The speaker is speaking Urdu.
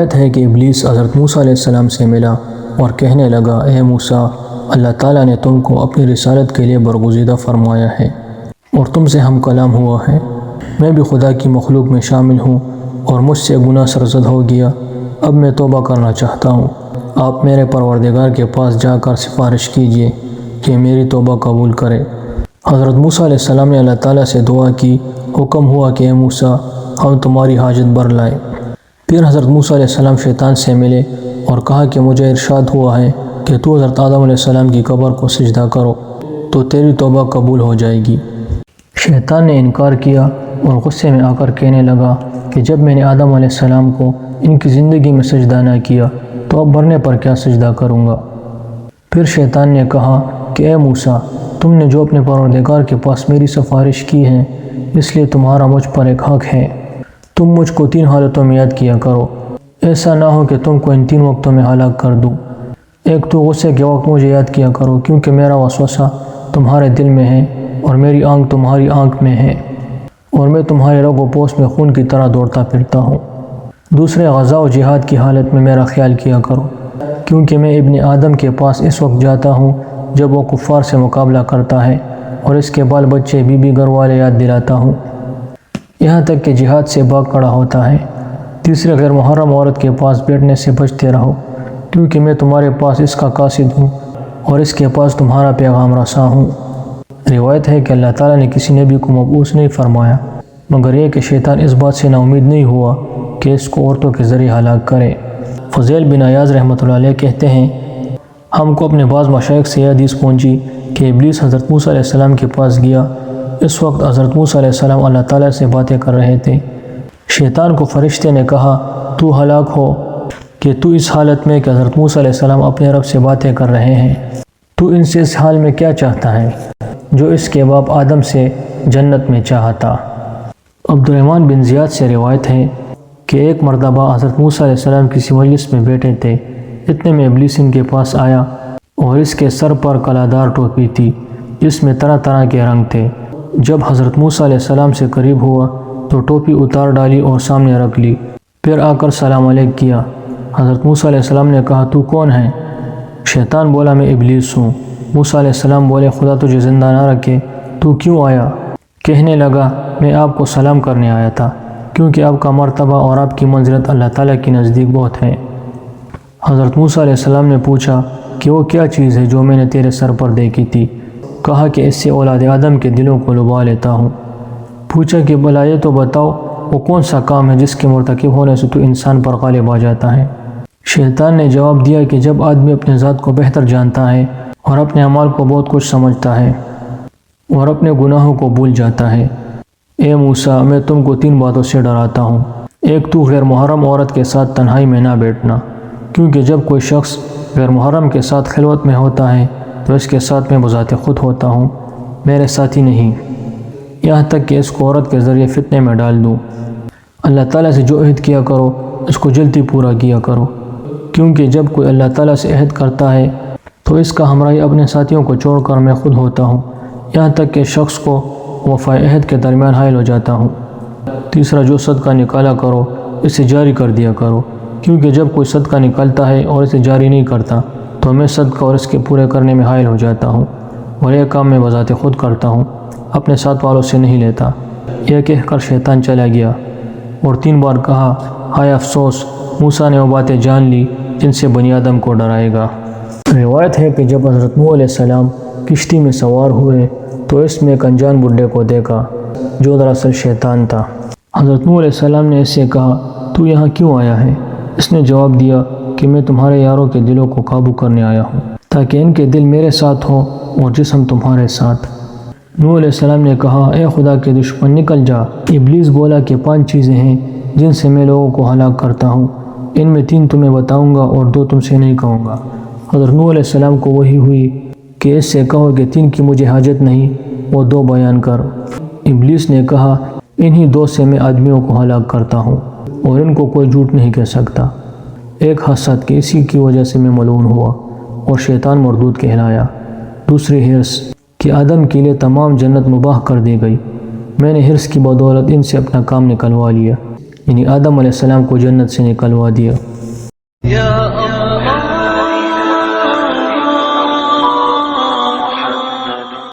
روایت ہے کہ ابلیس حضرت موسیٰ علیہ السلام سے ملا اور کہنے لگا، اے موسیٰ، اللہ تعالیٰ نے تم کو اپنی رسالت کے لیے برگزیدہ فرمایا ہے اور تم سے ہم کلام ہوا ہے۔ میں بھی خدا کی مخلوق میں شامل ہوں اور مجھ سے گناہ سرزد ہو گیا۔ اب میں توبہ کرنا چاہتا ہوں۔ آپ میرے پروردگار کے پاس جا کر سفارش کیجئے کہ میری توبہ قبول کرے۔ حضرت موسیٰ علیہ السلام نے اللہ تعالیٰ سے دعا کی۔ حکم ہوا کہ اے موسیٰ، ہم تمہاری حاجت بر لائیں۔ پھر حضرت موسیٰ علیہ السلام شیطان سے ملے اور کہا کہ مجھے ارشاد ہوا ہے کہ تو حضرت آدم علیہ السلام کی قبر کو سجدہ کرو تو تیری توبہ قبول ہو جائے گی۔ شیطان نے انکار کیا اور غصے میں آ کر کہنے لگا کہ جب میں نے آدم علیہ السلام کو ان کی زندگی میں سجدہ نہ کیا تو اب مرنے پر کیا سجدہ کروں گا۔ پھر شیطان نے کہا کہ اے موسیٰ، تم نے جو اپنے پروردگار کے پاس میری سفارش کی ہے اس لیے تمہارا مجھ پر ایک حق ہے۔ تم مجھ کو 3 حالتوں میں یاد کیا کرو، ایسا نہ ہو کہ تم کو ان 3 وقتوں میں ہلاک کر دوں۔ ایک تو غصے کے وقت مجھے یاد کیا کرو کیونکہ میرا وسوسہ تمہارے دل میں ہے اور میری آنکھ تمہاری آنکھ میں ہے اور میں تمہارے رگ و پوست میں خون کی طرح دوڑتا پھرتا ہوں۔ دوسرے غزا و جہاد کی حالت میں میرا خیال کیا کرو کیونکہ میں ابن آدم کے پاس اس وقت جاتا ہوں جب وہ کفار سے مقابلہ کرتا ہے اور اس کے بال بچے بیوی گھر والے یاد دلاتا ہوں یہاں تک کہ جہاد سے بھاگ کھڑا ہوتا ہے۔ تیسرے غیر محرم عورت کے پاس بیٹھنے سے بچتے رہو کیونکہ میں تمہارے پاس اس کا قاصد ہوں اور اس کے پاس تمہارا پیغام رساں ہوں۔ روایت ہے کہ اللہ تعالیٰ نے کسی نبی کو مبعوث نہیں فرمایا مگر یہ کہ شیطان اس بات سے نا امید نہیں ہوا کہ اس کو عورتوں کے ذریعے ہلاک کرے۔ فضیل بن عیاض رحمۃ اللہ علیہ کہتے ہیں، ہم کو اپنے بعض مشائخ سے یہ حدیث پہنچی کہ ابلیس حضرت موسیٰ علیہ السلام کے پاس گیا۔ اس وقت حضرت موسیٰ علیہ السلام اللہ تعالیٰ سے باتیں کر رہے تھے۔ شیطان کو فرشتے نے کہا، تو ہلاک ہو کہ تو اس حالت میں کہ حضرت موسیٰ علیہ السلام اپنے رب سے باتیں کر رہے ہیں، تو ان سے اس حال میں کیا چاہتا ہے جو اس کے باپ آدم سے جنت میں چاہتا۔ عبد الرحمن بن زیاد سے روایت ہے کہ ایک مرتبہ حضرت موسیٰ علیہ السلام کسی مجلس میں بیٹھے تھے، اتنے میں ابلیس ان کے پاس آیا اور اس کے سر پر کلادار ٹوپی تھی جس میں طرح طرح کے رنگ تھے۔ جب حضرت موسیٰ علیہ السلام سے قریب ہوا تو ٹوپی اتار ڈالی اور سامنے رکھ لی، پھر آ کر سلام علیک کیا۔ حضرت موسیٰ علیہ السلام نے کہا، تو کون ہے؟ شیطان بولا، میں ابلیس ہوں۔ موسیٰ علیہ السلام بولے، خدا تجھے زندہ نہ رکھے، تو کیوں آیا؟ کہنے لگا، میں آپ کو سلام کرنے آیا تھا کیونکہ آپ کا مرتبہ اور آپ کی منزلت اللہ تعالیٰ کے نزدیک بہت ہے۔ حضرت موسیٰ علیہ السلام نے پوچھا کہ وہ کیا چیز ہے جو میں نے تیرے سر پر دیکھی تھی؟ کہا کہ اس سے اولاد آدم کے دلوں کو لبھا لیتا ہوں۔ پوچھا کہ بھلا یہ تو بتاؤ وہ کون سا کام ہے جس کے مرتکب ہونے سے تو انسان پر غالب آ جاتا ہے؟ شیطان نے جواب دیا کہ جب آدمی اپنے ذات کو بہتر جانتا ہے اور اپنے اعمال کو بہت کچھ سمجھتا ہے اور اپنے گناہوں کو بھول جاتا ہے۔ اے موسیٰ، میں تم کو 3 باتوں سے ڈراتا ہوں۔ ایک تو غیر محرم عورت کے ساتھ تنہائی میں نہ بیٹھنا، کیونکہ جب کوئی شخص غیر محرم کے ساتھ خلوت میں ہوتا ہے تو اس کے ساتھ میں بذات خود ہوتا ہوں، میرے ساتھی نہیں، یہاں تک کہ اس کو عورت کے ذریعے فتنے میں ڈال دوں۔ اللہ تعالیٰ سے جو عہد کیا کرو اس کو جلدی پورا کیا کرو، کیونکہ جب کوئی اللہ تعالیٰ سے عہد کرتا ہے تو اس کا ہمراہی اپنے ساتھیوں کو چھوڑ کر میں خود ہوتا ہوں، یہاں تک کہ شخص کو وفا عہد کے درمیان حائل ہو جاتا ہوں۔ تیسرا، جو صدقہ نکالا کرو اسے جاری کر دیا کرو، کیونکہ جب کوئی صدقہ نکالتا ہے اور اسے جاری نہیں کرتا تو میں صدقہ اور اس کے پورے کرنے میں حائل ہو جاتا ہوں اور یہ کام میں بذات خود کرتا ہوں، اپنے ساتھ والوں سے نہیں لیتا۔ یہ کہہ کر شیطان چلا گیا اور 3 بار کہا، ہائے افسوس، موسیٰ نے وہ باتیں جان لی جن سے بنی آدم کو ڈرائے گا۔ روایت ہے کہ جب حضرت نوح علیہ السلام کشتی میں سوار ہوئے تو اس میں ایک انجان بڈھے کو دیکھا جو دراصل شیطان تھا۔ حضرت نوح علیہ السلام نے اس سے کہا، تو یہاں کیوں آیا ہے؟ اس نے جواب دیا کہ میں تمہارے یاروں کے دلوں کو قابو کرنے آیا ہوں تاکہ ان کے دل میرے ساتھ ہوں اور جسم تمہارے ساتھ۔ نوح علیہ السلام نے کہا، اے خدا کے دشمن، نکل جا۔ ابلیس بولا کہ 5 چیزیں ہیں جن سے میں لوگوں کو ہلاک کرتا ہوں، ان میں 3 تمہیں بتاؤں گا اور 2 تم سے نہیں کہوں گا۔ حضرت نوح علیہ السلام کو وحی ہوئی کہ اس سے کہو کہ 3 کی مجھے حاجت نہیں، وہ 2 بیان کر۔ ابلیس نے کہا، انہی 2 سے میں آدمیوں کو ہلاک کرتا ہوں اور ان کو کوئی جھوٹ نہیں کہہ سکتا۔ ایک حسد کہ اسی کی وجہ سے میں ملعون ہوا اور شیطان مردود کہلایا۔ دوسری حرص کہ آدم کے لیے تمام جنت مباح کر دی گئی، میں نے حرص کی بدولت ان سے اپنا کام نکلوا لیا، یعنی آدم علیہ السلام کو جنت سے نکلوا دیا۔ یا